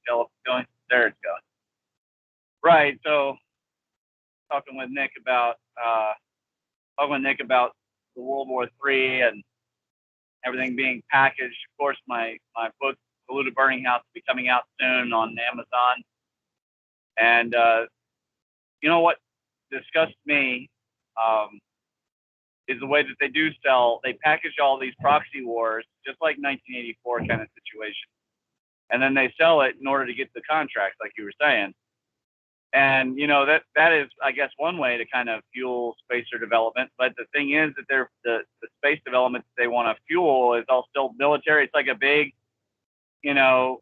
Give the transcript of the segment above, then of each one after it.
tell if it's going. There it's going. Right. So talking with Nick about the World War III and everything being packaged. Of course, my book, Polluted Burning House, will be coming out soon on Amazon. And you know what disgusts me is the way that they package all these proxy wars, just like 1984 kind of situation. And then they sell it in order to get the contracts, like you were saying. And, that is, I guess, one way to kind of fuel spacer development. But the thing is that the space development that they want to fuel is all still military. It's like a big, human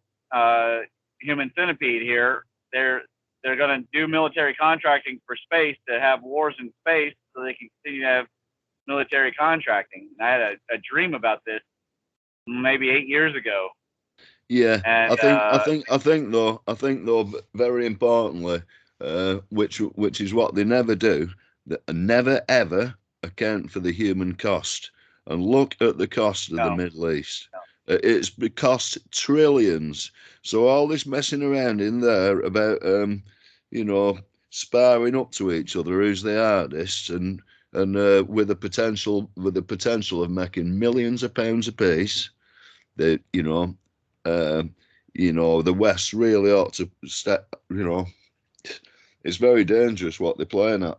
centipede here. They're going to do military contracting for space to have wars in space so they can continue to have military contracting. And I had a dream about this maybe 8 years ago. Yeah, and, I think though, very importantly, which is what they never do, they never ever account for the human cost. And look at the cost of the no, Middle East. no. It's cost trillions. So all this messing around in there about sparring up to each other, who's the hardest, and with the potential of making millions of pounds apiece. That the West really ought to step. It's very dangerous what they're playing at.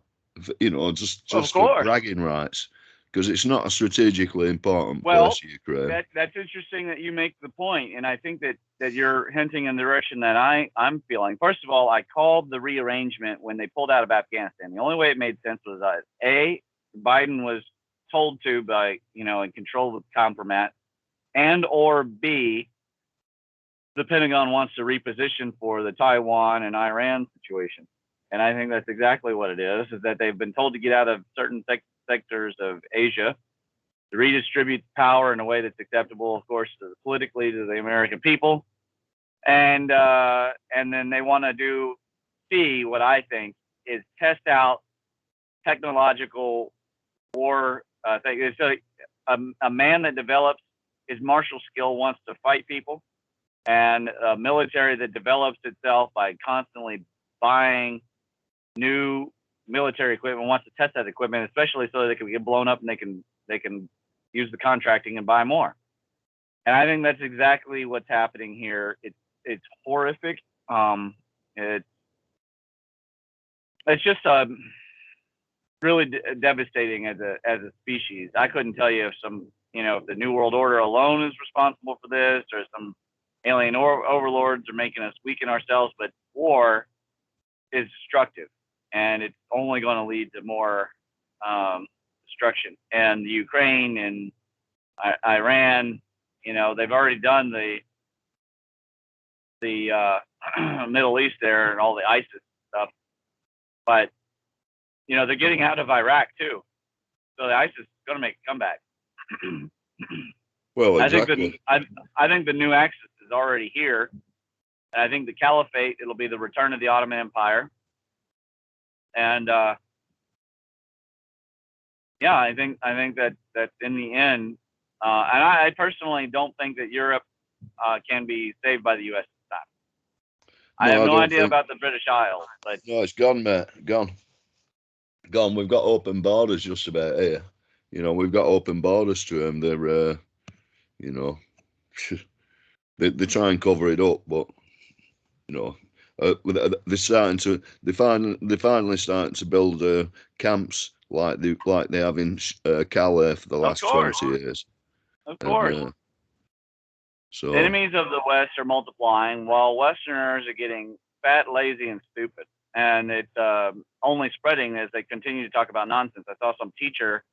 Just Of for course. bragging rights, because it's not a strategically important Well, place, Ukraine. that's interesting that you make the point, and I think that you're hinting in the direction that I'm feeling. First of all, I called the rearrangement when they pulled out of Afghanistan. The only way it made sense was Biden was told to by in control of the compromat, and or B, the Pentagon wants to reposition for the Taiwan and Iran situation. And I think that's exactly what it is that they've been told to get out of certain sectors of Asia, to redistribute power in a way that's acceptable, of course, politically to the American people. And then they want to see what I think is test out technological war thing. So a man that develops his martial skill wants to fight people, and a military that develops itself by constantly buying new military equipment wants to test that equipment, especially so that it can get blown up and they can use the contracting and buy more. And I think that's exactly what's happening here. It's horrific. It's just really devastating as a species. I couldn't tell you if the New World Order alone is responsible for this, or some alien overlords are making us weaken ourselves. But war is destructive, and it's only going to lead to more destruction. And the Ukraine and Iran, they've already done the Middle East there and all the ISIS stuff, but they're getting out of Iraq too, so the ISIS is going to make a comeback. Well, exactly. I think the new axis is already here, and I think the caliphate, it'll be the return of the Ottoman Empire. And I think that in the end, and I personally don't think that Europe can be saved by the U.S. this time. I have no idea about the British Isles, but no, it's gone, mate. Gone. We've got open borders just about here. We've got open borders to them. They're, they try and cover it up, but they're finally starting to build camps like they have in Calais for the last 20 years. Of course. So enemies of the West are multiplying, while Westerners are getting fat, lazy, and stupid. And it's only spreading as they continue to talk about nonsense. I saw some teacher,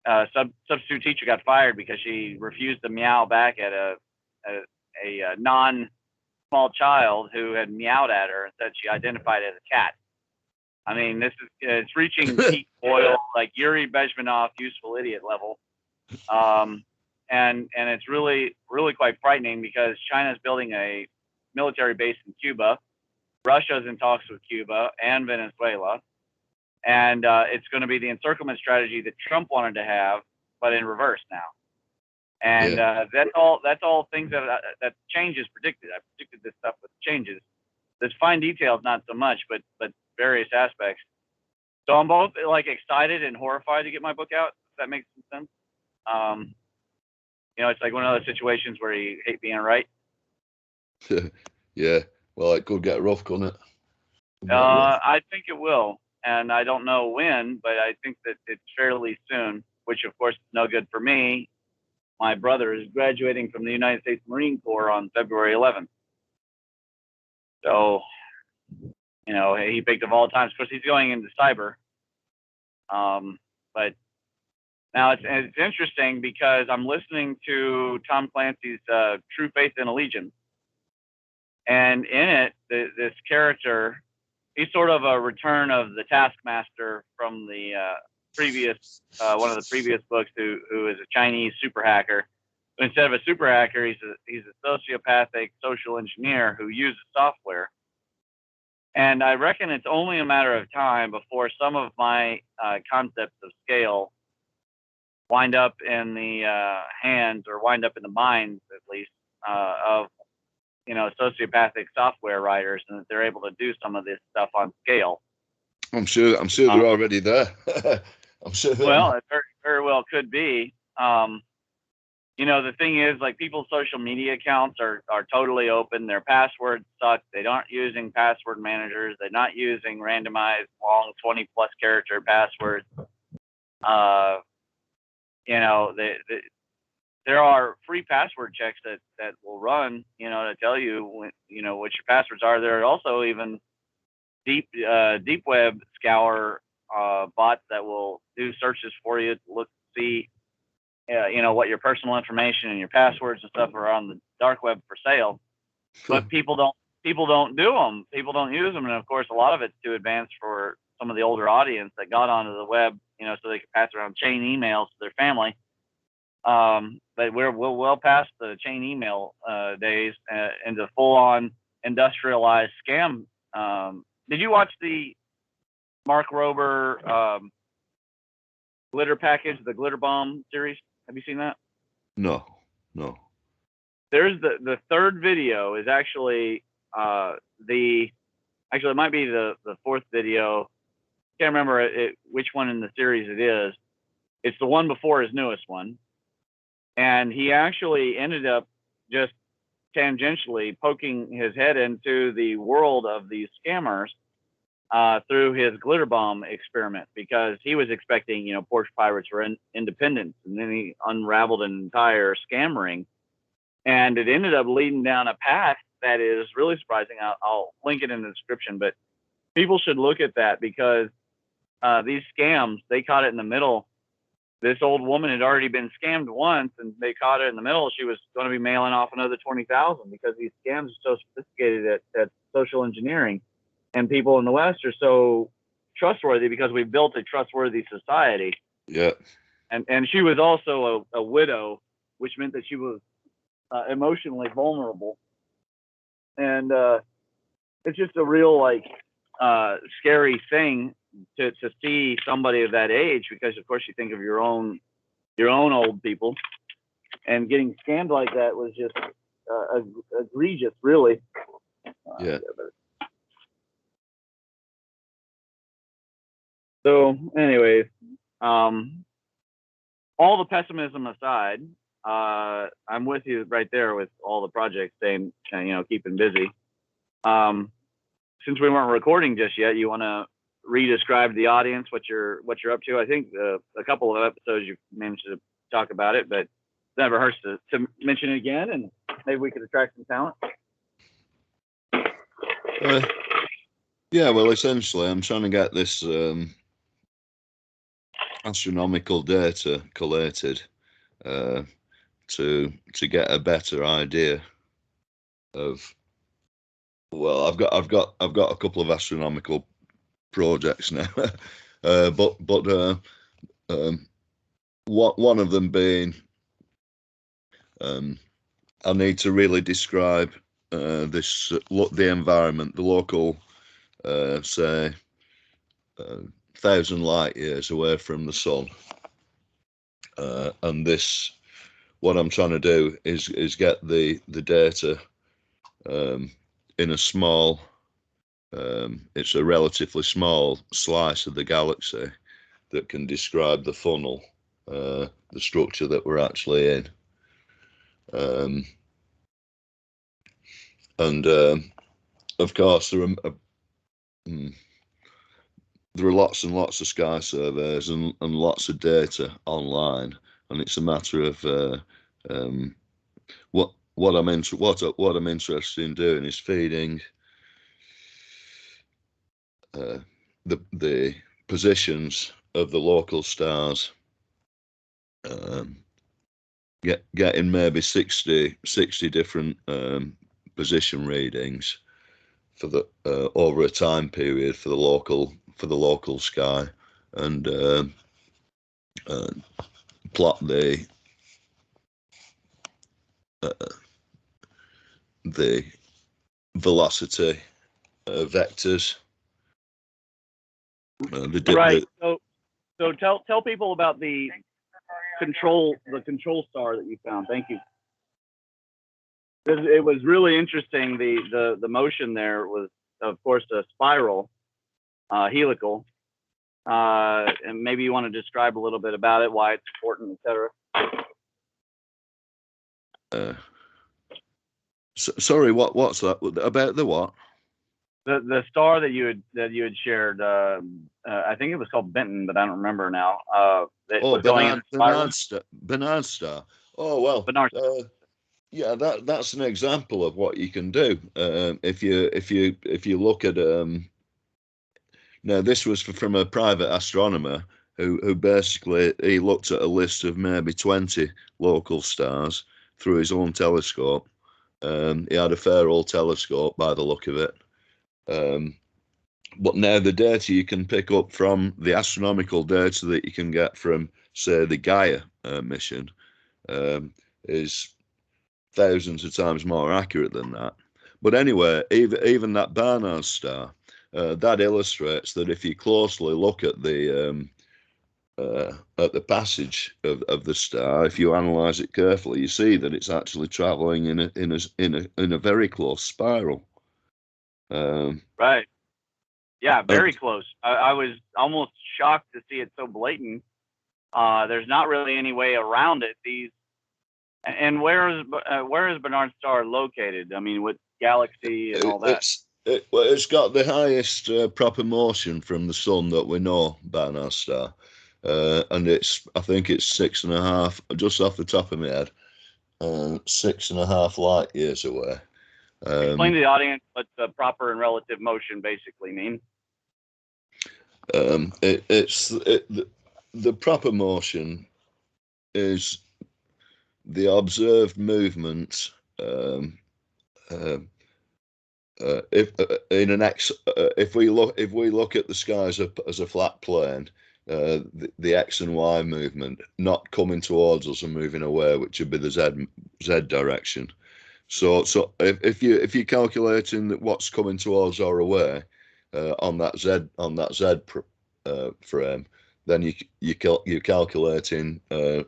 substitute teacher, got fired because she refused to meow back at a non-small child who had meowed at her and said she identified as a cat. I mean, it's reaching peak oil, like Yuri Bezmenov, useful idiot level. And it's really, really quite frightening, because China's building a military base in Cuba. Russia's in talks with Cuba and Venezuela. And it's going to be the encirclement strategy that Trump wanted to have, but in reverse now. And that's all things that change is predicted. I predicted this stuff with changes. There's fine details, not so much, but various aspects. So I'm both like excited and horrified to get my book out. If that makes some sense. It's like one of those situations where you hate being right. Yeah. Well, it could get rough, couldn't it? I think it will, and I don't know when, but I think that it's fairly soon. Which, of course, is no good for me. My brother is graduating from the United States Marine Corps on February 11th. So, he picked of all times. Of course, he's going into cyber. But now it's interesting because I'm listening to Tom Clancy's True Faith and Allegiance. And in it, this character, he's sort of a return of the Taskmaster from the previous one of the previous books, who is a Chinese super hacker. But instead of a super hacker, he's a sociopathic social engineer who uses software. And I reckon it's only a matter of time before some of my concepts of scale wind up in the hands, or wind up in the minds, at least, of sociopathic software writers, and that they're able to do some of this stuff on scale. I'm sure they're already there. I'm sure. Well, it very, very well could be. The thing is, like, people's social media accounts are totally open. Their passwords suck. They aren't using password managers. They're not using randomized long 20+ character passwords. There are free password checks that will run, to tell you what your passwords are. There are also even deep web scour bots that will do searches for you to see what your personal information and your passwords and stuff are on the dark web for sale. But people don't do them. People don't use them, and of course, a lot of it's too advanced for some of the older audience that got onto the web, so they could pass around chain emails to their family. But we're well past the chain email days into full-on industrialized scam. Did you watch the Mark Rober glitter package, the glitter bomb series? Have you seen that? No. There's the third video is actually it might be the fourth video. Can't remember which one in the series it is. It's the one before his newest one. And he actually ended up just tangentially poking his head into the world of these scammers through his glitter bomb experiment, because he was expecting, Porsche pirates were independent, and then he unraveled an entire scam ring, and it ended up leading down a path that is really surprising. I'll link it in the description, but people should look at that, because these scams, they caught it in the middle. This old woman had already been scammed once, and they caught her in the middle. She was going to be mailing off another 20,000, because these scams are so sophisticated at social engineering, and people in the West are so trustworthy because we've built a trustworthy society. Yeah. And she was also a widow, which meant that she was emotionally vulnerable. And it's just a real scary thing to see somebody of that age, because of course you think of your own old people, and getting scammed like that was just egregious, really. Yeah. So anyways, all the pessimism aside, I'm with you right there with all the projects saying, keeping busy. Since we weren't recording just yet, you want to re-describe the audience what you're up to? I think a couple of episodes you managed to talk about it, but it never hurts to mention it again, and maybe we could attract some talent. Yeah, well, essentially, I'm trying to get this astronomical data collated to get a better idea of. Well, I've got a couple of astronomical projects now, but one of them being I need to really describe the environment, the local, say, 1,000 light years away from the sun, and this, what I'm trying to do is get the data in a small, it's a relatively small slice of the galaxy that can describe the funnel, the structure that we're actually in. Of course, there are lots and lots of sky surveys and lots of data online, and it's a matter of what I'm interested in doing is feeding the positions of the local stars, getting maybe 60 different position readings for the over a time period for the local sky, and plot the velocity vectors. Right. So tell people about the control star that you found. Thank you. It was really interesting. The motion there was, of course, a spiral, helical. And maybe you want to describe a little bit about it, why it's important, etc. Sorry, what's that about the what? The star that you had shared. I think it was called Benton, but I don't remember now. Bernard star. Oh well. Bernard. Yeah, that's an example of what you can do. If you look at now this was from a private astronomer who basically he looked at a list of maybe 20 local stars through his own telescope. He had a fair old telescope by the look of it. But now the data you can pick up from the astronomical data that you can get from, say, the Gaia mission is thousands of times more accurate than that. But anyway, even that Barnard star, that illustrates that if you closely look at the passage of the star, if you analyze it carefully, you see that it's actually traveling in a very close spiral. Right. Yeah, very close. I was almost shocked to see it so blatant. There's not really any way around it. And where is Bernard Star located? I mean, with galaxy and all that. It's got the highest proper motion from the sun that we know, Barnard Star, and I think it's 6.5, just off the top of my head, 6.5 light years away. Explain to the audience what the proper and relative motion basically mean. The proper motion is the observed movement if we look at the sky as a flat plane, the X and Y movement not coming towards us and moving away, which would be the Z direction. So if you're calculating what's coming towards or away on that Z frame, then you're calculating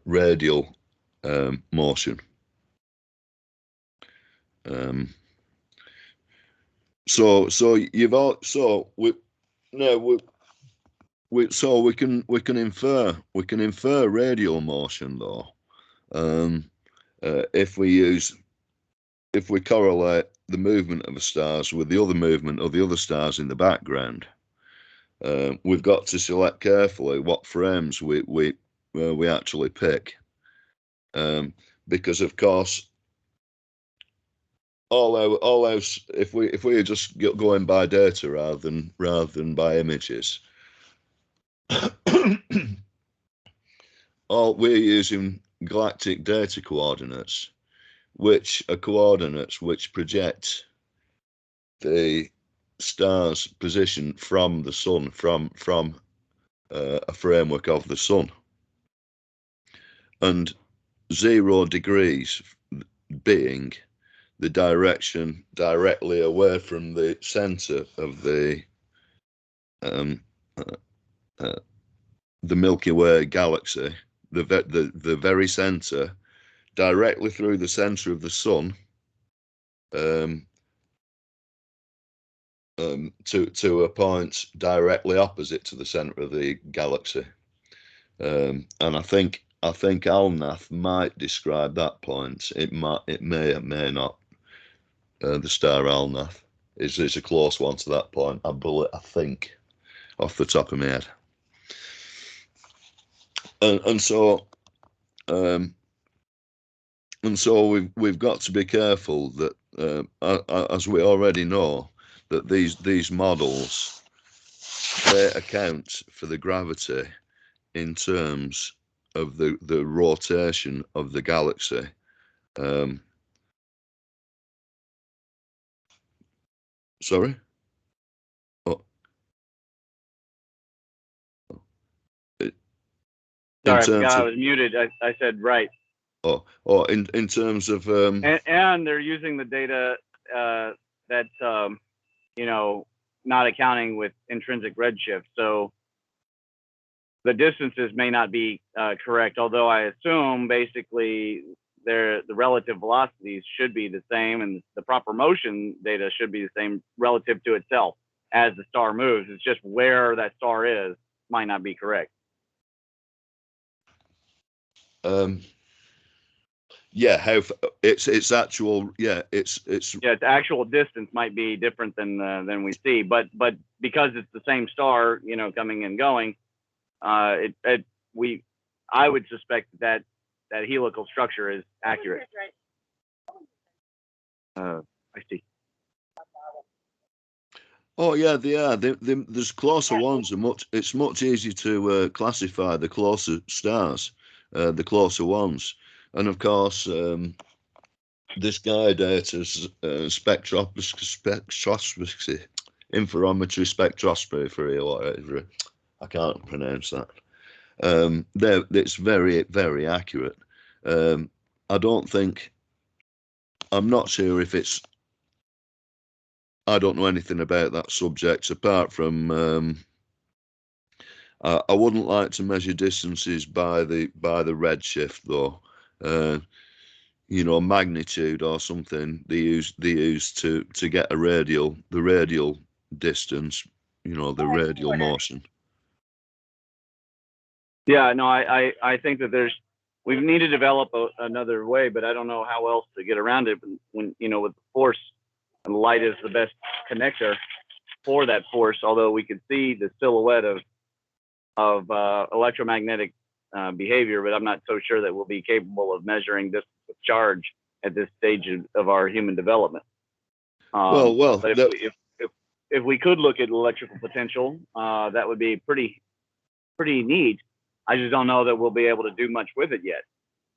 radial motion. We can infer radial motion though, if we correlate the movement of the stars with the other movement of the other stars in the background. We've got to select carefully what frames we actually pick, because of course all else, if we are just going by data rather than by images, we're using galactic data coordinates, which are coordinates which project the star's position from the sun, from a framework of the sun, and 0 degrees being the direction directly away from the center of the Milky Way galaxy, the very center, directly through the center of the sun, to a point directly opposite to the center of the galaxy. And I think Alnath might describe that point. It may or may not. The star Alnath is a close one to that point. I think, off the top of my head. And so we've got to be careful that, as we already know, that these models, they account for the gravity in terms of the rotation of the galaxy. Sorry? Oh. Sorry, I forgot I was muted. I said right. In terms of and they're using the data that's not accounting with intrinsic redshift. So the distances may not be correct, although I assume basically the relative velocities should be the same, and the proper motion data should be the same relative to itself as the star moves. It's just where that star is might not be correct. Yeah, how its actual its actual distance might be different than we see, but because it's the same star, coming and going, I would suspect that helical structure is accurate. I see. Oh yeah, they are. There's closer ones. It's much easier to classify the closer stars, the closer ones, and of course this guy data spectroscopy, interferometry spectroscopy, or whatever. I can't pronounce that. It's very, very accurate. I'm not sure if it's. I don't know anything about that subject apart from. I wouldn't like to measure distances by the redshift though. Magnitude or something they use to get the radial distance. The radial motion. Yeah, no, I think that we need to develop another way, but I don't know how else to get around it when with the force, and light is the best connector for that force, although we could see the silhouette of electromagnetic behavior, but I'm not so sure that we'll be capable of measuring distance of charge at this stage of our human development. But if we could look at electrical potential, that would be pretty neat. I just don't know that we'll be able to do much with it yet.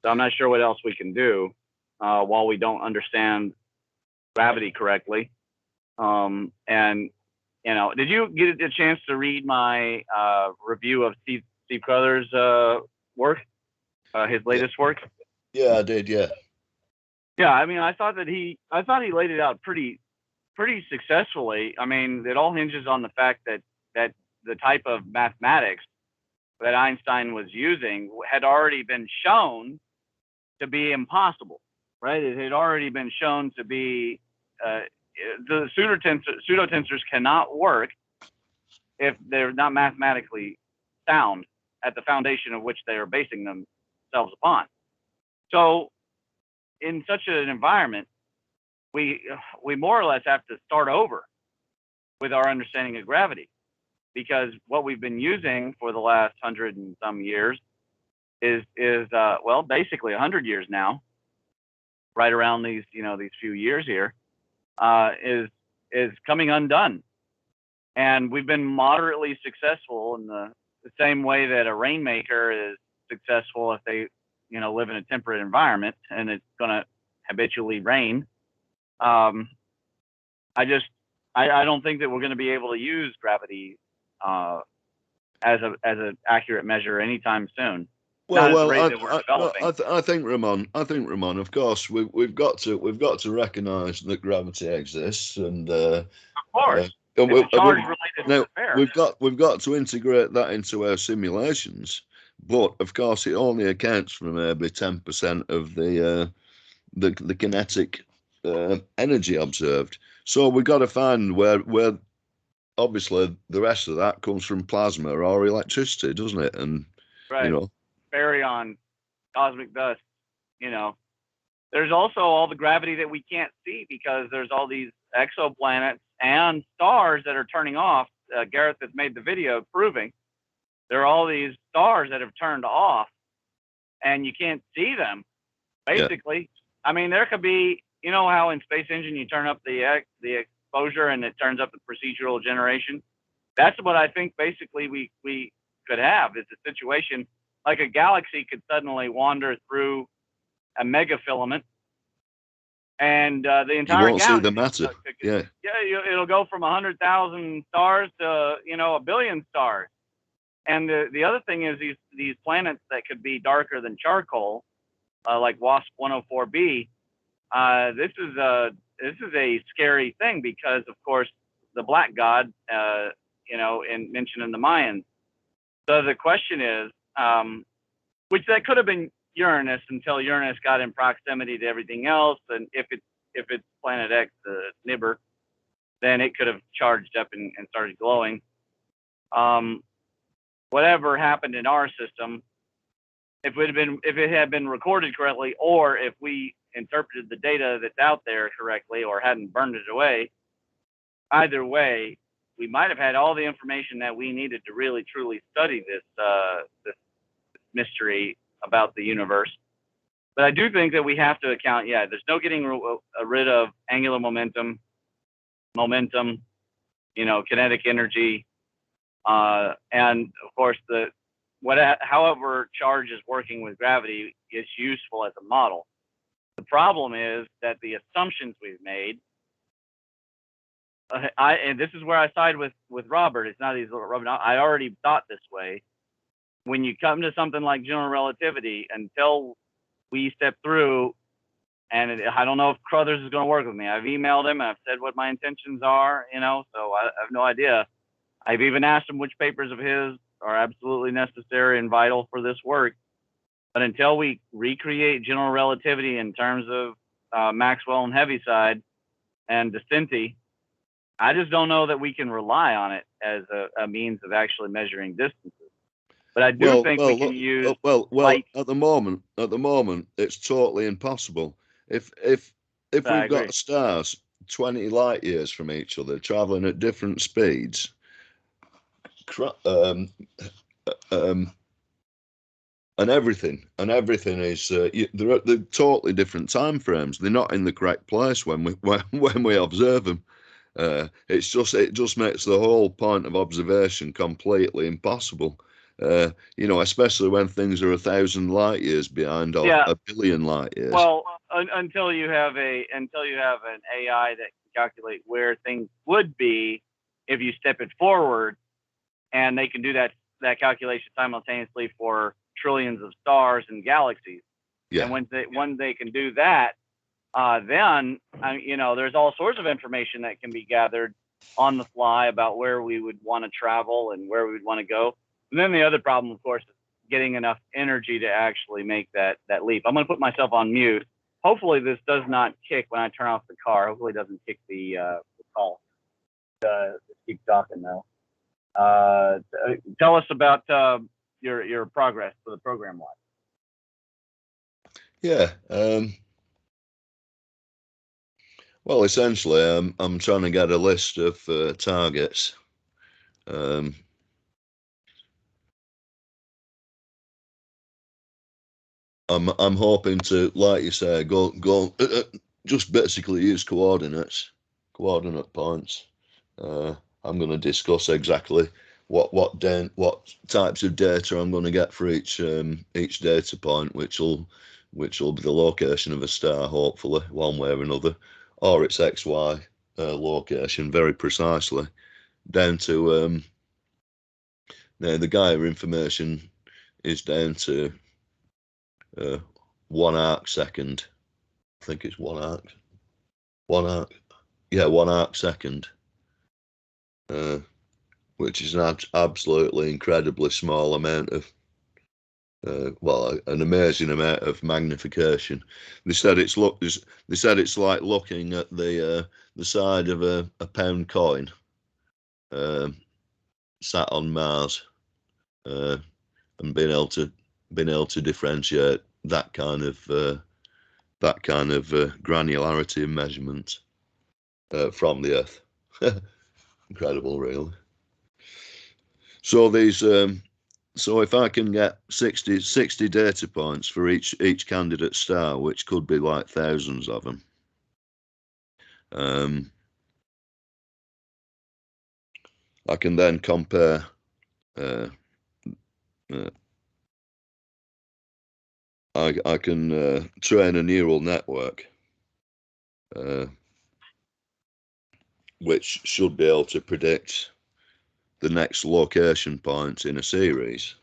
So I'm not sure what else we can do while we don't understand gravity correctly. And did you get a chance to read my review of Steve Crothers' work, his latest work? Yeah, I did. Yeah. Yeah, I mean, I thought he laid it out pretty successfully. I mean, it all hinges on the fact that the type of mathematics that Einstein was using had already been shown to be impossible, right? It had already been shown to be the pseudotensors cannot work if they're not mathematically sound at the foundation of which they are basing themselves upon. So in such an environment, we more or less have to start over with our understanding of gravity, because what we've been using for the last 100 and some years is basically 100 years now, right around these few years here, is coming undone. And we've been moderately successful in the same way that a rainmaker is successful if they live in a temperate environment and it's going to habitually rain. I don't think that we're going to be able to use gravity as an accurate measure anytime soon. I think Ramon. Of course, we've got to recognise that gravity exists, and of course, it's a charge-related affair. We've got to integrate that into our simulations. But of course, it only accounts for maybe 10% of the kinetic energy observed. So we've got to find where obviously the rest of that comes from plasma or electricity, doesn't it? And you Right. know, Baryon, cosmic dust, you know. There's also all the gravity that we can't see because there's all these exoplanets and stars that are turning off. Gareth has made the video proving there are all these stars that have turned off and you can't see them. yeah, Basically, I mean, there could be, you know, how in Space Engine you turn up the exposure and it turns up the procedural generation. That's what I think. Basically, we could have is a situation like a galaxy could suddenly wander through a mega filament, and the you entire won't see the galaxy. matter. Yeah, Yeah, it'll go from 100,000 stars to, you know, a billion stars. And the other thing is these planets that could be darker than charcoal, like WASP 104b. This is a scary thing because, of course, the black god, you know, mentioned in the Mayans. So the question is, which that could have been Uranus until Uranus got in proximity to everything else, and if it's Planet X, the Nibber, then it could have charged up and started glowing. Whatever happened in our system, if it had been recorded correctly, or if we interpreted the data that's out there correctly, or hadn't burned it away, either way, we might have had all the information that we needed to really truly study this mystery about the universe. But I do think that we have to account. Yeah, there's no getting rid of angular momentum, you know, kinetic energy, and of course however charge is working with gravity is useful as a model. The problem is that the assumptions we've made, and this is where I side with Robert. It's not easy. I already thought this way. When you come to something like general relativity, until we step through, and I don't know if Crothers is going to work with me. I've emailed him and I've said what my intentions are, you know, so I have no idea. I've even asked him which papers of his are absolutely necessary and vital for this work. But until we recreate general relativity in terms of Maxwell and Heaviside and Descenti, I just don't know that we can rely on it as a means of actually measuring distances. But I do think we can use light. At the moment, it's totally impossible. If I we've agree. got stars 20 light years from each other traveling at different speeds, and everything is they're totally different time frames. They're not in the correct place when we observe them. It just makes the whole point of observation completely impossible. You know, especially when things are 1,000 light years behind or Yeah. a billion light years. Well, until you have an AI that can calculate where things would be if you step it forward, and they can do that calculation simultaneously for trillions of stars and galaxies. Yeah. And when they can do that, then you know, there's all sorts of information that can be gathered on the fly about where we would want to travel and where we would want to go. And then the other problem, of course, is getting enough energy to actually make that leap. I'm going to put myself on mute. Hopefully this does not kick when I turn off the car. Hopefully it doesn't kick the call. Just keep talking though. Tell us about your progress for the program line. Yeah. Well, essentially, I'm trying to get a list of targets. I'm hoping to, like you say, go just basically use coordinate points. I'm going to discuss exactly what types of data I'm going to get for each data point, which will be the location of a star, hopefully one way or another, or its XY location very precisely, down to now the Gaia information is down to 1 arc second. I think it's 1 arc. 1 arc second. Which is an absolutely incredibly small amount of, an amazing amount of magnification. They said it's like looking at the side of a pound coin, sat on Mars, and being able to differentiate that kind of granularity and measurement from the Earth. Incredible, really. So these, so if I can get 60 data points for each candidate star, which could be like thousands of them, I can then compare. I can train a neural network, which should be able to predict the next location point in a series.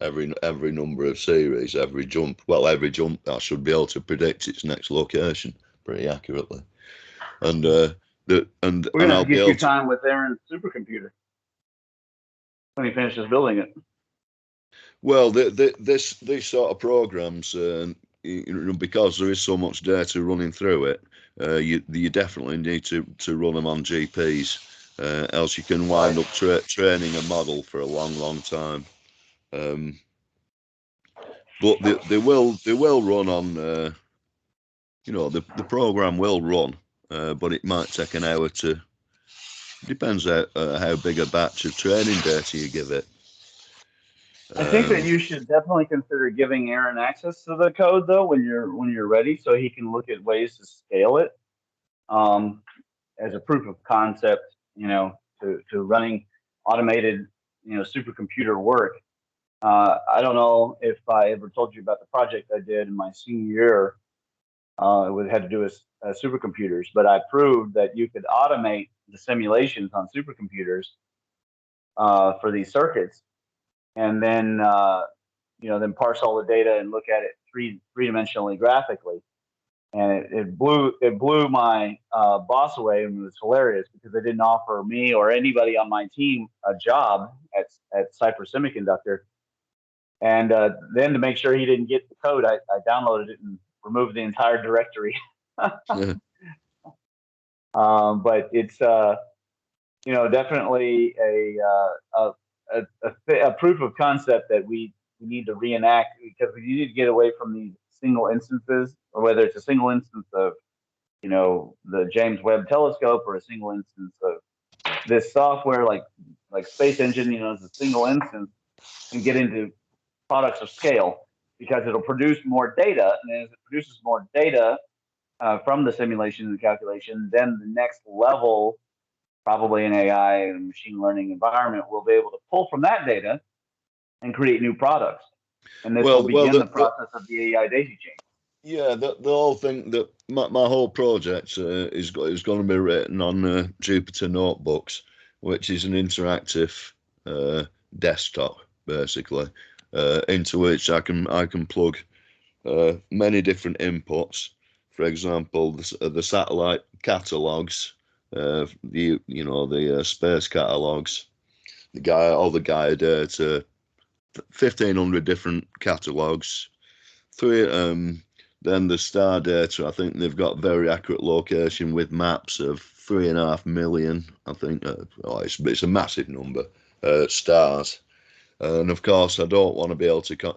Every number of series, every jump I should be able to predict its next location pretty accurately. And we're gonna have I'll to be get able you time with Aaron's supercomputer when he finishes building it. Well, these sort of programs, because there is so much data running through it, you definitely need to run them on GPs, else you can wind up training a model for a long time. But they will run on, the program will run, but it might take an hour to. Depends how big a batch of training data you give it. I think that you should definitely consider giving Aaron access to the code though when you're ready, so he can look at ways to scale it as a proof of concept, to running automated, supercomputer work. I don't know if I ever told you about the project I did in my senior year. It had to do with supercomputers, but I proved that you could automate the simulations on supercomputers for these circuits, and then parse all the data and look at it three-dimensionally graphically. And it blew my boss away, and it was hilarious because they didn't offer me or anybody on my team a job at Cypress Semiconductor. And then to make sure he didn't get the code, I downloaded it and removed the entire directory. But it's definitely a proof of concept that we need to reenact, because we need to get away from these single instances, or whether it's a single instance of the James Webb Telescope, or a single instance of this software like Space Engine, is a single instance, and get into products of scale, because it'll produce more data, and as it produces more data from the simulation and the calculation, then the next level, probably an AI and machine learning environment, will be able to pull from that data and create new products. And this will begin the process of the AI daisy chain. Yeah, the whole thing, that my whole project is going to be written on Jupyter Notebooks, which is an interactive desktop, basically, into which I can plug many different inputs. For example, the satellite catalogs, the space catalogs, all the Gaia data, 1,500 different catalogs. Then the star data, I think they've got very accurate location with maps of 3.5 million. I think it's a massive number, stars. And of course, I don't want to be able to.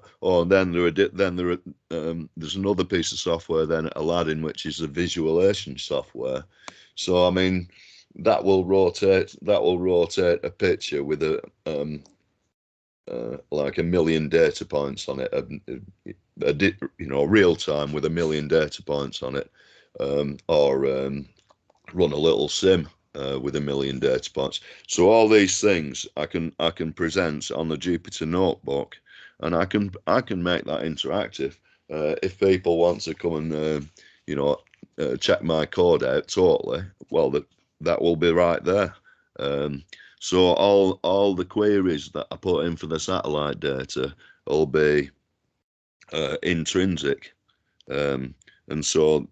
There's another piece of software then at Aladdin, which is the visualization software. So I mean, that will rotate a picture with like 1 million data points on it, real time with 1 million data points on it, or run a little sim with 1 million data points. So all these things I can present on the Jupyter Notebook, and I can make that interactive. If people want to come and check my code out totally, well, that will be right there. So all the queries that I put in for the satellite data will be intrinsic, and so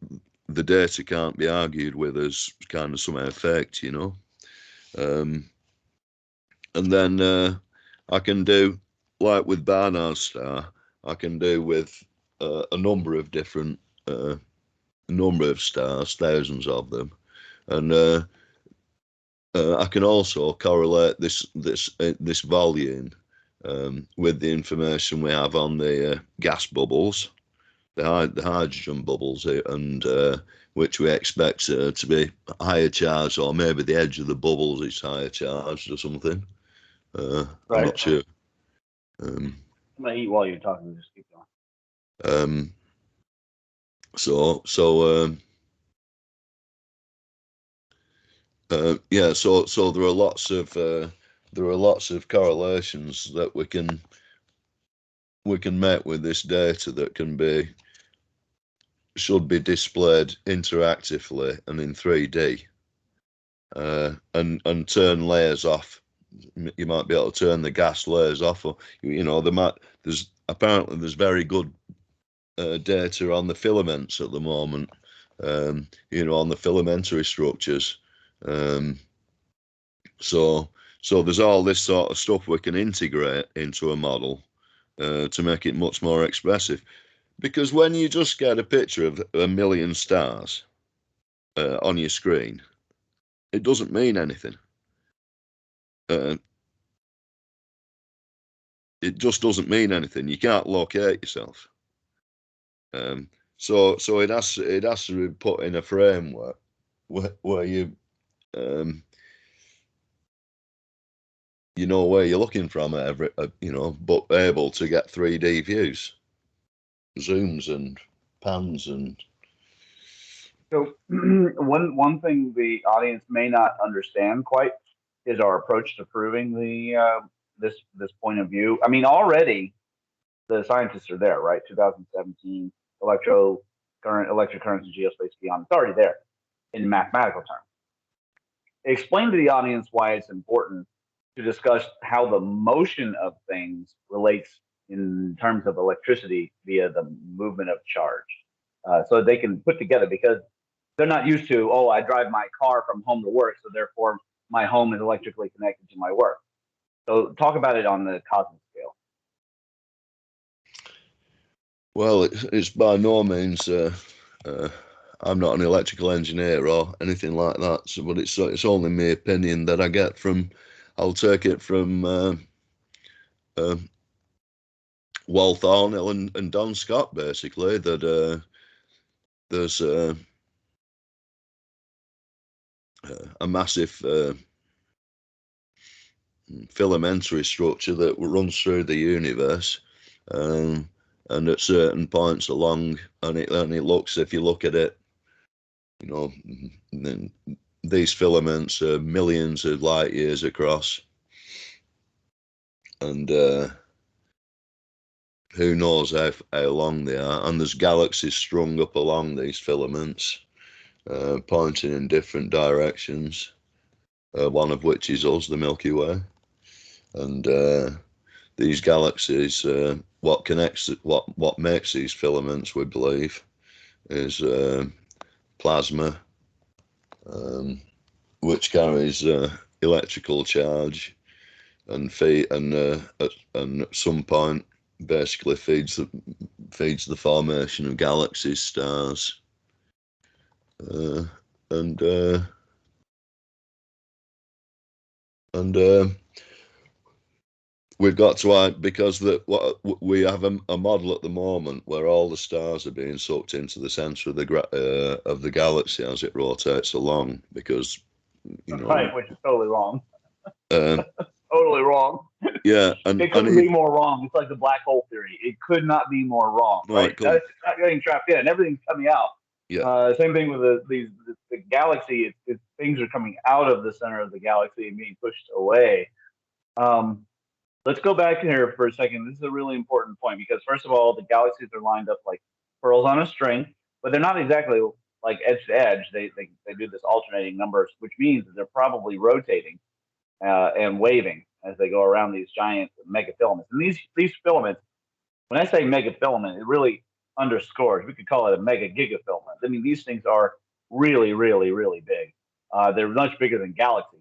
the data can't be argued with as kind of somehow faked, and then I can do, like with Barnard's star, I can do with a number of different number of stars, thousands of them, and I can also correlate this volume with the information we have on the gas bubbles, the hydrogen bubbles, and which we expect to be higher charged, or maybe the edge of the bubbles is higher charged or something. I'm Right. not sure. I'm gonna eat while you're talking. Just keep going. So yeah, so there are lots of correlations that we can make with this data that should be displayed interactively and in 3D, and turn layers off. You might be able to turn the gas layers off, or there's very good data on the filaments at the moment, on the filamentary structures. So there's all this sort of stuff we can integrate into a model to make it much more expressive. Because when you just get a picture of a million stars on your screen, it doesn't mean anything. It just doesn't mean anything. You can't locate yourself. So it has to be put in a framework where you you know where you're looking from but able to get 3D views, zooms and pans and. So one thing the audience may not understand quite is our approach to proving the this point of view. I mean, already the scientists are there, right? 2017 electric currents and geospace beyond. It's already there in mathematical terms. Explain to the audience why it's important to discuss how the motion of things relates in terms of electricity via the movement of charge, so they can put together, because they're not used to, oh, I drive my car from home to work, so therefore my home is electrically connected to my work. So talk about it on the cosmic scale. Well, it's by no means. I'm not an electrical engineer or anything like that. So, but it's only my opinion that I get from. I'll take it from Walt Thornhill and Don Scott, basically, that there's a massive filamentary structure that runs through the universe, and at certain points along, and it looks, if you look at it, these filaments are millions of light years across, and who knows how long they are, and there's galaxies strung up along these filaments, pointing in different directions, one of which is us, the Milky Way. And these galaxies, what makes these filaments, we believe, is plasma, which carries electrical charge, and at some point basically feeds the formation of galaxies, stars, and we've got to, because we have a model at the moment where all the stars are being sucked into the center of the galaxy as it rotates along, because Right, which is totally wrong. Uh, Totally wrong. Yeah, and It couldn't be more wrong. It's like the black hole theory. It could not be more wrong, No, right? it couldn't. It's not getting trapped in. Everything's coming out. Yeah. Same thing with the galaxy. Things are coming out of the center of the galaxy and being pushed away. Let's go back here for a second. This is a really important point, because first of all, the galaxies are lined up like pearls on a string, but they're not exactly like edge to edge. They do this alternating numbers, which means that they're probably rotating and waving as they go around these giant megafilaments. And these filaments, when I say megafilament, it really underscores. We could call it a mega gigafilament. I mean, these things are really, really, really big. They're much bigger than galaxies,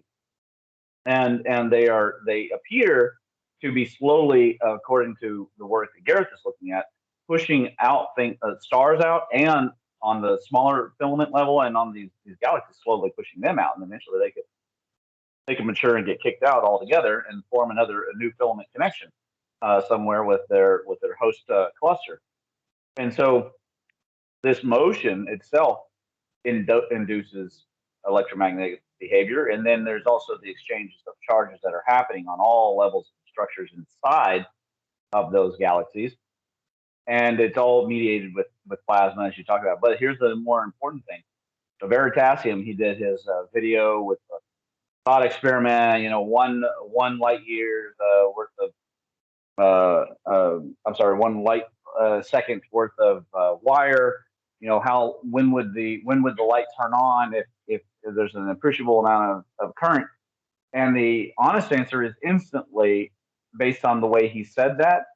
and they appear to be slowly, according to the work that Gareth is looking at, pushing out stars out, and on the smaller filament level, and on these galaxies, slowly pushing them out, and eventually they could they can mature and get kicked out altogether and form a new filament connection somewhere with their host cluster. And so this motion itself induces electromagnetic behavior, and then there's also the exchanges of charges that are happening on all levels of structures inside of those galaxies, and it's all mediated with plasma, as you talked about. But here's the more important thing: so Veritasium, he did his video with the thought experiment. You know, one light years worth of I'm sorry, one light second worth of wire. You know, how when would the light turn on if there's an appreciable amount of current? And the honest answer is instantly, based on the way he said that.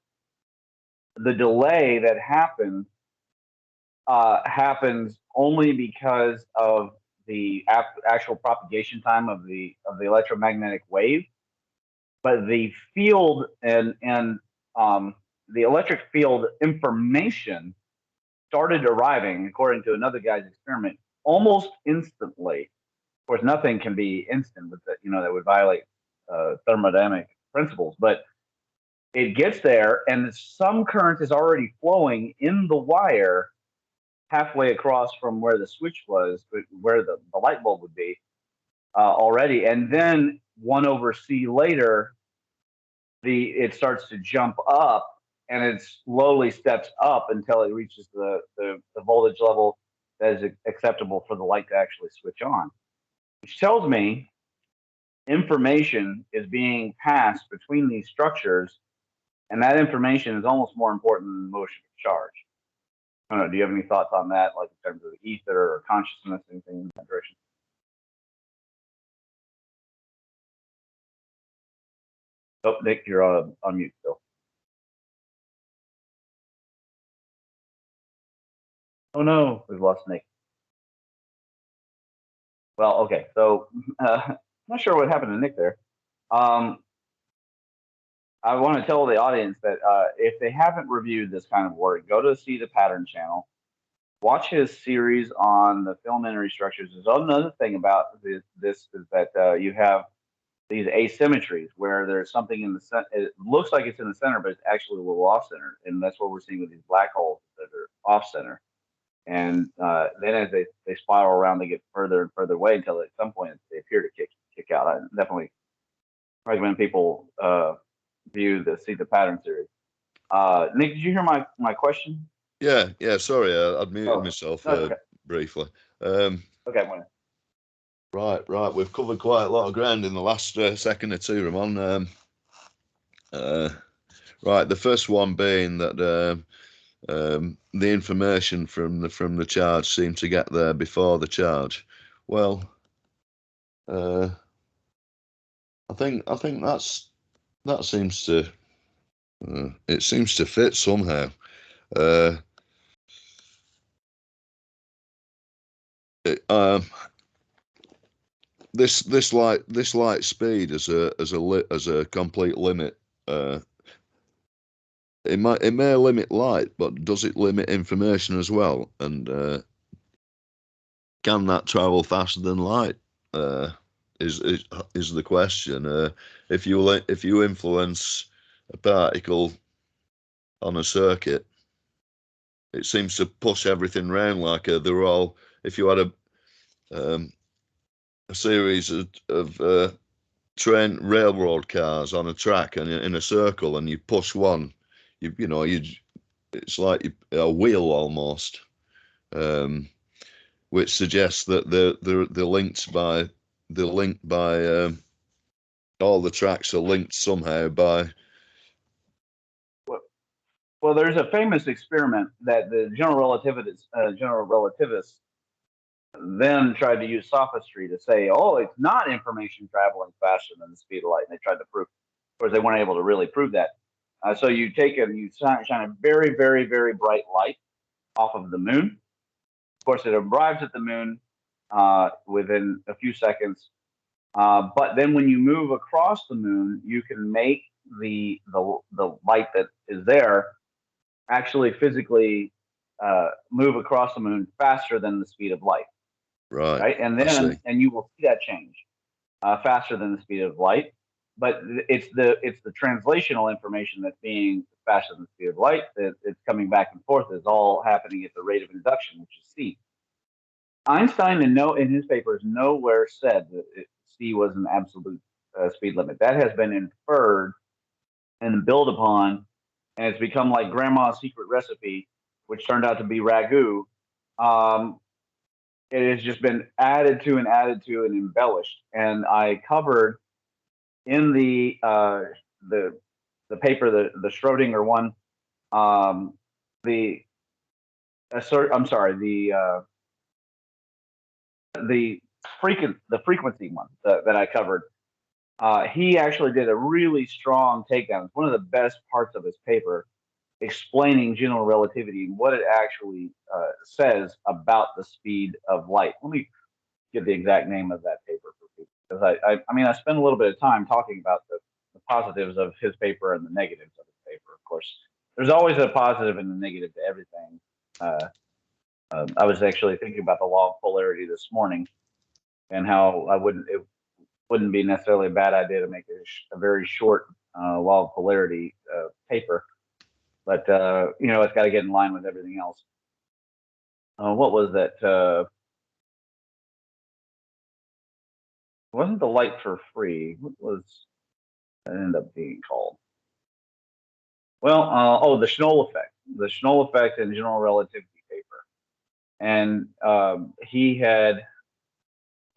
The delay that happens only because of the actual propagation time of the electromagnetic wave, but the field and the electric field information started arriving, according to another guy's experiment, almost instantly. Of course, nothing can be instant with that, you know, that would violate thermodynamic principles, but it gets there, and some current is already flowing in the wire halfway across from where the switch was, where the light bulb would be already. And then 1 over C later, it starts to jump up, and it slowly steps up until it reaches the voltage level that is acceptable for the light to actually switch on, which tells me information is being passed between these structures, and that information is almost more important than motion of charge. I don't know. Do you have any thoughts on that, like in terms of ether or consciousness, anything in that direction? Oh, Nick, you're on mute still. Oh no, we've lost Nick. Well, okay, so I'm not sure what happened to Nick there. I want to tell the audience that if they haven't reviewed this kind of work, go to See the Pattern channel, watch his series on the filamentary structures. There's another thing about this is that you have these asymmetries where there's something in the center. It looks like it's in the center, but it's actually a little off center, and that's what we're seeing with these black holes that are off center. And then as they spiral around, they get further and further away until at some point they appear to kick out. I definitely recommend people view the See the Pattern series. Nick, did you hear my question? Yeah, yeah. Sorry, I'd muted myself okay. briefly. Okay, right. We've covered quite a lot of ground in the last second or two, Ramon. Right, the first one being that the information from the charge seemed to get there before the charge. Well, I think that seems to it seems to fit somehow. This light speed as a complete limit. It may limit light, but does it limit information as well? And can that travel faster than light? Is the question. If you influence a particle on a circuit, it seems to push everything around like they're all. If you had a series of train railroad cars on a track and in a circle, and you push one, it's like a wheel almost, which suggests that they're linked by all the tracks are linked somehow by. Well, there's a famous experiment that the general relativists then tried to use sophistry to say, oh, it's not information traveling faster than the speed of light. And they tried to prove, of course, they weren't able to really prove that. So you shine a very, very, very bright light off of the moon. Of course, it arrives at the moon within a few seconds. But then when you move across the moon, you can make the light that is there actually physically move across the moon faster than the speed of light. Right. And then you will see that change. faster than the speed of light. But it's the translational information that's being faster than the speed of light. It's coming back and forth. It's all happening at the rate of induction, which is c. Einstein in his papers nowhere said that c was an absolute speed limit. That has been inferred and built upon, and it's become like grandma's secret recipe, which turned out to be ragu. Um, it has just been added to and added to and embellished. And I covered in the the paper, the Schrodinger one, um, the I'm sorry, the the frequency one that I covered. He actually did a really strong takedown. It's one of the best parts of his paper, explaining general relativity and what it actually says about the speed of light. Let me get the exact name of that paper for people, because I mean, I spent a little bit of time talking about the positives of his paper and the negatives of his paper. Of course, there's always a positive and a negative to everything. I was actually thinking about the law of polarity this morning, and how it wouldn't be necessarily a bad idea to make a very short law of polarity paper, but it's got to get in line with everything else. What was that? Wasn't the light for free? What was that end up being called? Well, the Schnoll effect, and general relativity paper, and he had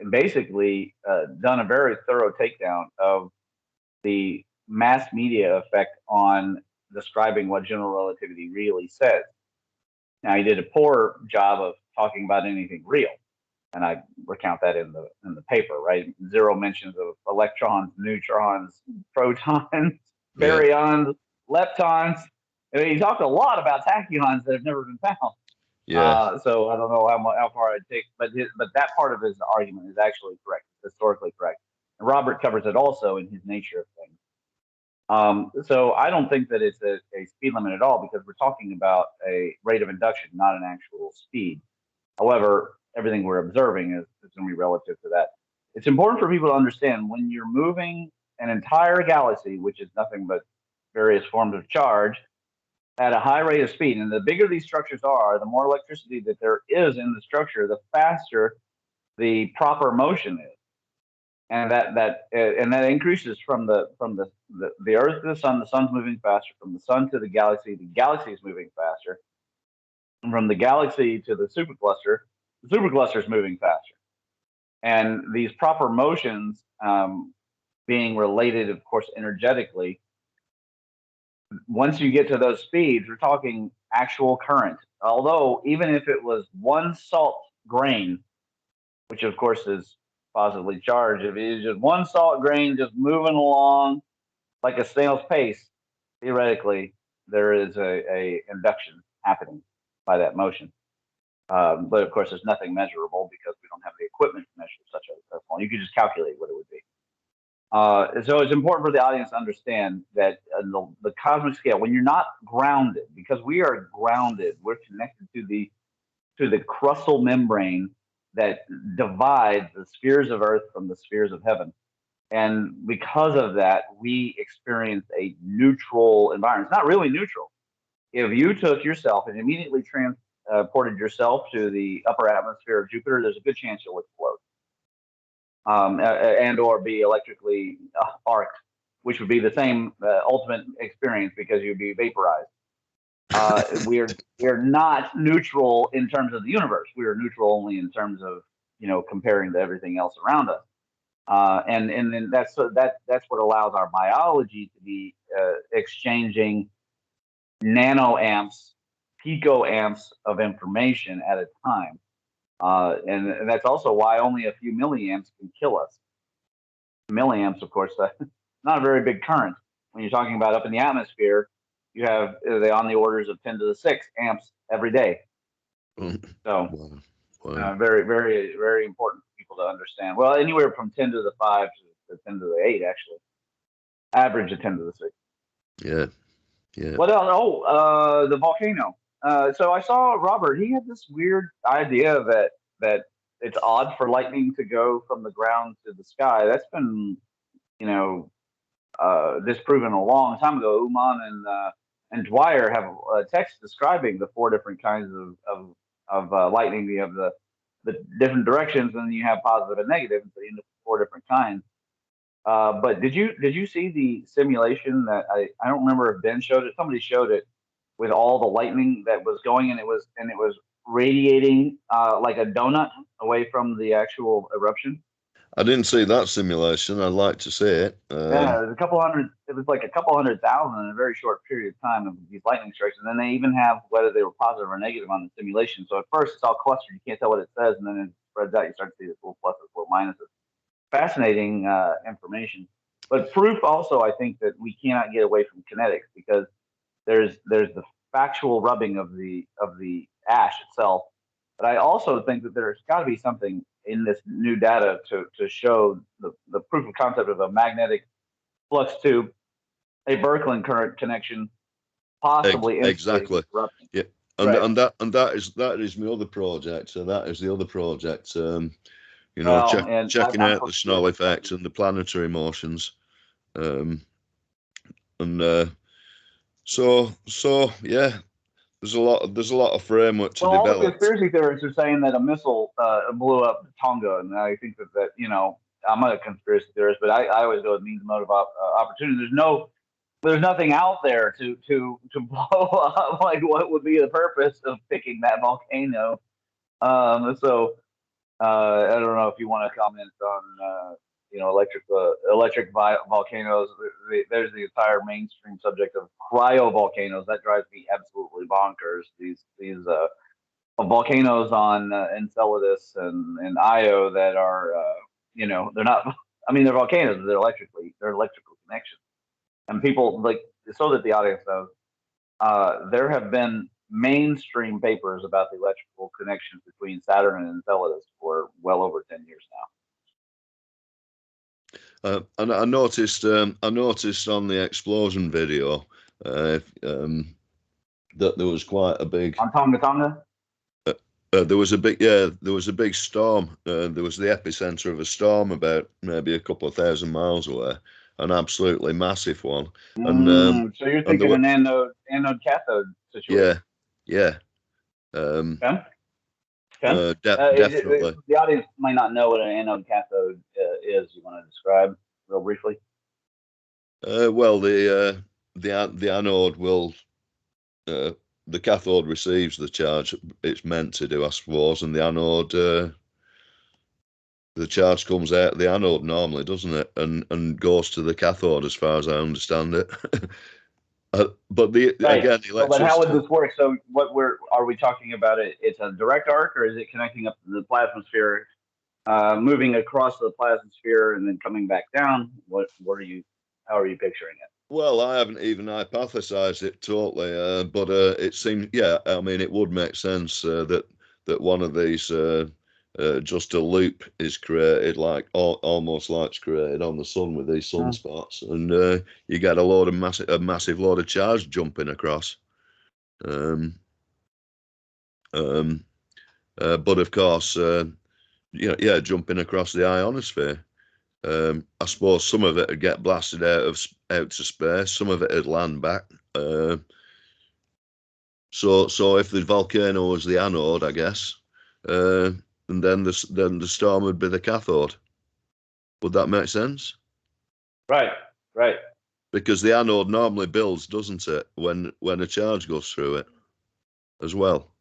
basically done a very thorough takedown of the mass media effect on describing what general relativity really says. Now, he did a poor job of talking about anything real, and I recount that in the paper. Right, zero mentions of electrons, neutrons, protons, Yeah. baryons, leptons. I mean, he talked a lot about tachyons that have never been found. Yeah. So I don't know how far I'd take, but that part of his argument is actually correct, historically correct. And Robert covers it also in his Nature of Things. So I don't think that it's a speed limit at all, because we're talking about a rate of induction, not an actual speed. However, everything we're observing is going to be relative to that. It's important for people to understand, when you're moving an entire galaxy, which is nothing but various forms of charge, at a high rate of speed, and the bigger these structures are, the more electricity that there is in the structure, the faster the proper motion is, and that increases from the Earth to the Sun. The Sun's moving faster. From the Sun to the galaxy is moving faster. And from the galaxy to the supercluster is moving faster. And these proper motions, being related, of course, energetically, once you get to those speeds, we're talking actual current. Although, even if it was one salt grain, which of course is positively charged, if it is just one salt grain just moving along like a snail's pace, theoretically, there is a induction happening by that motion. But of course, there's nothing measurable, because we don't have the equipment to measure such a point. You could just calculate what it would be. So it's important for the audience to understand that the cosmic scale, when you're not grounded, because we are grounded, we're connected to the crustal membrane that divides the spheres of Earth from the spheres of heaven. And because of that, we experience a neutral environment. It's not really neutral. If you took yourself and immediately transported yourself to the upper atmosphere of Jupiter, there's a good chance you'll explode. And or be electrically arced, which would be the same ultimate experience, because you'd be vaporized. We're not neutral in terms of the universe. We are neutral only in terms of comparing to everything else around us. And then that's what allows our biology to be exchanging nanoamps, picoamps of information at a time. And that's also why only a few milliamps can kill us. Milliamps, of course, not a very big current. When you're talking about up in the atmosphere, you have they on the orders of 10 to the 6 amps every day. So very, very, very important for people to understand. Well, anywhere from 10 to the 5 to 10 to the 8, actually. Average of 10 to the 6. Yeah. Yeah. What else? The volcano. So I saw Robert. He had this weird idea that it's odd for lightning to go from the ground to the sky. That's been, you know, disproven a long time ago. Uman and Dwyer have a text describing the four different kinds of lightning. You have the different directions, and then you have positive and negative, so you end up with four different kinds. But did you see the simulation that I don't remember if Ben showed it. Somebody showed it with all the lightning that was going, and it was radiating like a donut away from the actual eruption. I didn't see that simulation. I'd like to see it. Yeah, it was a couple hundred. It was like a couple 100,000 in a very short period of time of these lightning strikes, and then they even have whether they were positive or negative on the simulation. So at first it's all clustered, you can't tell what it says, and then it spreads out. You start to see the little pluses, little minuses. Fascinating information, but proof also. I think that we cannot get away from kinetics because there's the factual rubbing of the ash itself, but I also think that there's got to be something in this new data to show the proof of concept of a magnetic flux tube, a Birkeland current connection, possibly instigating Exactly. eruption. Yeah. Right. And that is my other project. So that is the other project. Well, and Checking I'm out the supposed to be Snell effect and the planetary motions. Um, and so yeah, there's a lot of framework to well, all the develop. conspiracy theorists are saying that a missile blew up Tonga, and I think that I'm not a conspiracy theorist, but I always go with means motive opportunity. There's nothing out there to blow up. Like, what would be the purpose of picking that volcano? So I don't know if you want to comment on volcanoes. There's the entire mainstream subject of cryovolcanoes that drives me absolutely bonkers. These volcanoes on Enceladus and Io that are they're not. I mean, they're volcanoes, but they're electrical connections, and people like so that the audience knows. There have been mainstream papers about the electrical connections between Saturn and Enceladus for well over 10 years And I noticed on the explosion video that there was quite a big now. On Tonga Tonga? there was a big storm. There was the epicenter of a storm about maybe a couple of thousand miles away, an absolutely massive one. So you're And there thinking were an anode cathode situation. yeah, yeah, um, Okay. Okay. definitely. The audience might not know what an anode cathode is. You want to describe real briefly? Well, the anode will uh, the cathode receives the charge it's meant to do, I suppose, and the anode the charge comes out of the anode normally, doesn't it, and goes to the cathode, as far as I understand it. But Right. again, So, but how would electricity. this work? So, are we talking about? It's a direct arc, or is it connecting up to the plasmasphere, moving across the plasmasphere and then coming back down? What are you? How are you picturing it? Well, I haven't even hypothesized it totally, but it seems, yeah, I mean, it would make sense that one of these just a loop is created, like almost like it's created on the sun with these Hmm. sunspots, and you get a massive load of charge jumping across. Um, um, but of course, yeah, jumping across the ionosphere. I suppose some of it would get blasted out to space. Some of it would land back. Uh, so if the volcano was the anode, I guess, uh, and then the storm would be the cathode. Would that make sense? Right. Right. Because the anode normally builds, doesn't it, when a charge goes through it as well.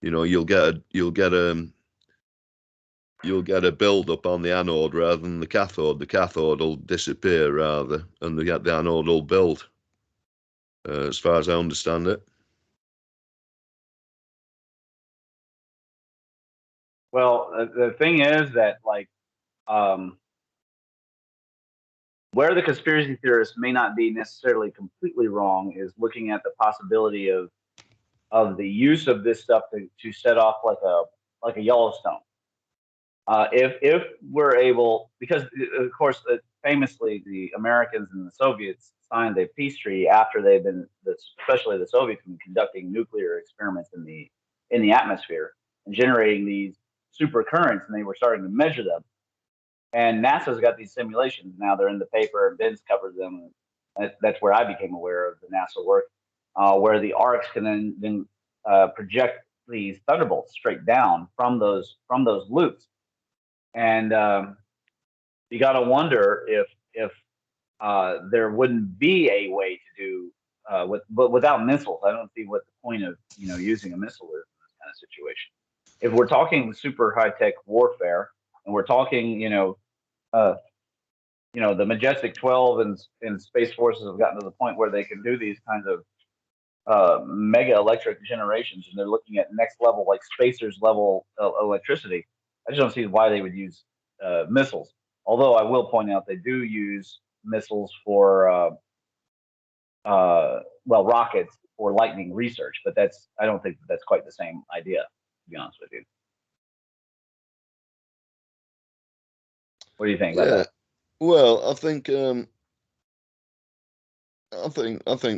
You know, you'll get a build up on the anode rather than the cathode. The cathode will disappear rather, and the anode will build. As far as I understand it. Well, the thing is that um, where the conspiracy theorists may not be necessarily completely wrong is looking at the possibility of the use of this stuff to set off like a Yellowstone. If we're able, because of course, famously the Americans and the Soviets signed a peace treaty after they've been, especially the Soviets, been conducting nuclear experiments in the atmosphere and generating these super currents, and they were starting to measure them. And NASA's got these simulations now; they're in the paper, and Ben's covered them. That's where I became aware of the NASA work, where the arcs can then project these thunderbolts straight down from those loops. And you got to wonder if there wouldn't be a way to do but without missiles. I don't see what the point of using a missile is in this kind of situation. If we're talking super high tech warfare, and we're talking the Majestic 12 and Space Forces have gotten to the point where they can do these kinds of mega electric generations, and they're looking at next level, like spacers level electricity. I just don't see why they would use missiles. Although I will point out they do use missiles for rockets for lightning research, but I don't think that's quite the same idea, to be honest with you. What do you think about that? Well, I think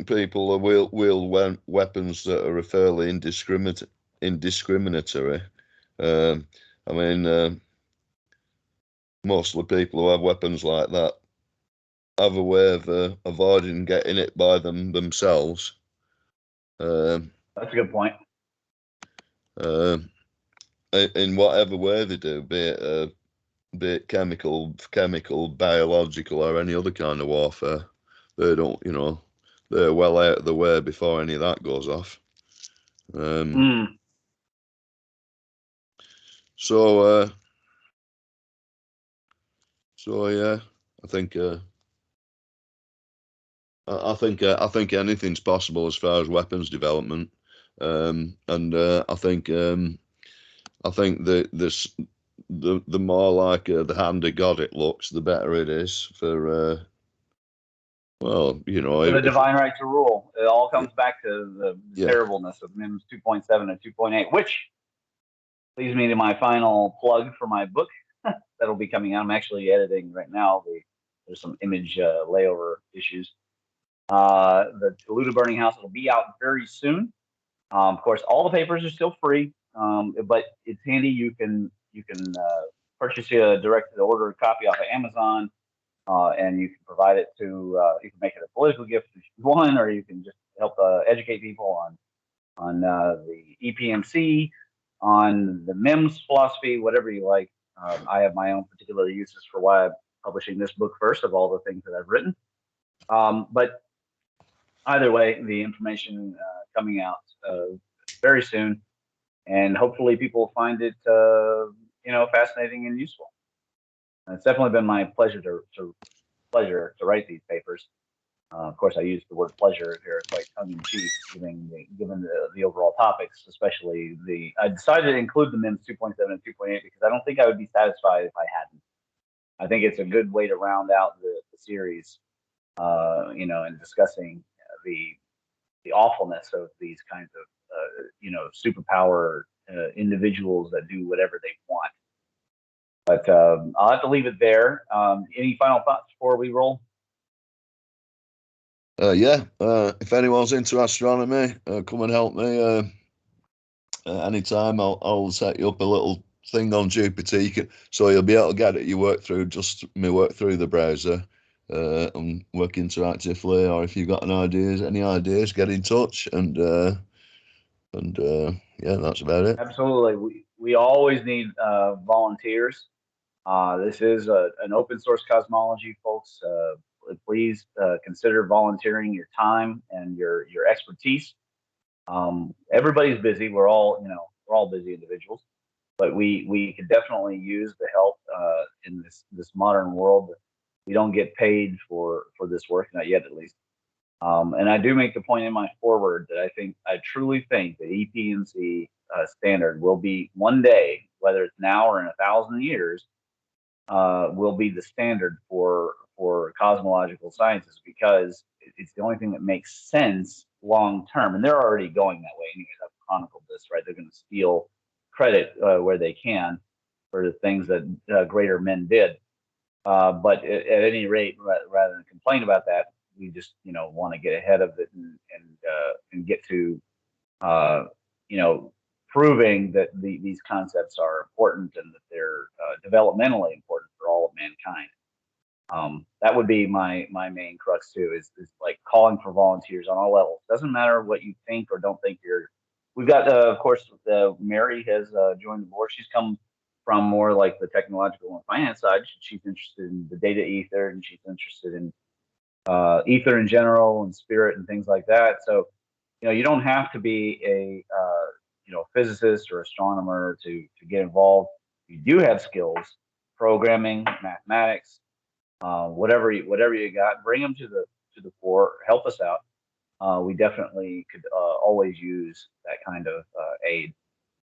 people will wield weapons that are fairly indiscriminatory. I mean, mostly people who have weapons like that have a way of avoiding getting hit by them themselves. That's a good point. In whatever way they do, be it chemical, biological, or any other kind of warfare, they don't, they're well out of the way before any of that goes off. So yeah, I think anything's possible as far as weapons development, and I think the more like the hand of God it looks, the better it is for for the divine right to rule. It all comes back to the terribleness of MIMS 2.7 and 2.8, which leads me to my final plug for my book that'll be coming out. I'm actually editing right now. There's some image layover issues. The Toluta Burning House will be out very soon. Of course, all the papers are still free, but it's handy. You can purchase a direct to order copy off of Amazon, and you can provide it to. You can make it a political gift if you want, or you can just help educate people on the EPMC, on the MIMS philosophy, whatever you like. I have my own particular uses for why I'm publishing this book first of all the things that I've written. But either way, the information coming out very soon, and hopefully people find it fascinating and useful. And it's definitely been my pleasure to write these papers. Of course, I use the word pleasure here quite tongue in cheek, given the overall topics, especially I decided to include the MIMS 2.7 and 2.8 because I don't think I would be satisfied if I hadn't. I think it's a good way to round out the series, and discussing the awfulness of these kinds of superpower individuals that do whatever they want. But I'll have to leave it there. Any final thoughts before we roll? If anyone's into astronomy, come and help me. Anytime, I'll set you up a little thing on Jupiter, so you'll be able to get it. You work through the browser, and work interactively. Or if you've got any ideas, get in touch. And yeah, that's about it. Absolutely, we always need volunteers. This is an open source cosmology, folks. Please consider volunteering your time and your expertise. Everybody's busy. We're all busy individuals, but we could definitely use the help in this modern world. We don't get paid for this work, not yet at least. And I do make the point in my foreword that I truly think that EPMC standard will be one day, whether it's now or in 1,000 years, will be the standard for cosmological sciences, because it's the only thing that makes sense long term, and they're already going that way. Anyways, I've chronicled this, right? They're going to steal credit where they can for the things that greater men did. But at any rate, rather than complain about that, we just want to get ahead of it and get to proving that these concepts are important and that they're developmentally important for all of mankind. That would be my main crux too, is like calling for volunteers on all levels. Doesn't matter what you think or don't think. We've got of course Mary has joined the board. She's come from more like the technological and finance side. She's interested in the data ether, and she's interested in ether in general and spirit and things like that. So you don't have to be a physicist or astronomer to get involved. You do have skills, programming, mathematics, whatever you got, bring them to the fore. Help us out. We definitely could always use that kind of aid.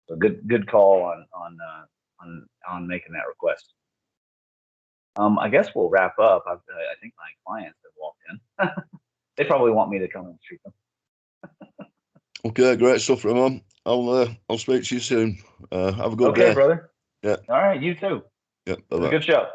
So good call on making that request. I guess we'll wrap up. I think my clients have walked in. They probably want me to come and treat them. Okay, great stuff, Ramon. I'll speak to you soon. Have a good day. Okay, brother. Yeah. All right, you too. Yeah. It was a Bye-bye. good show.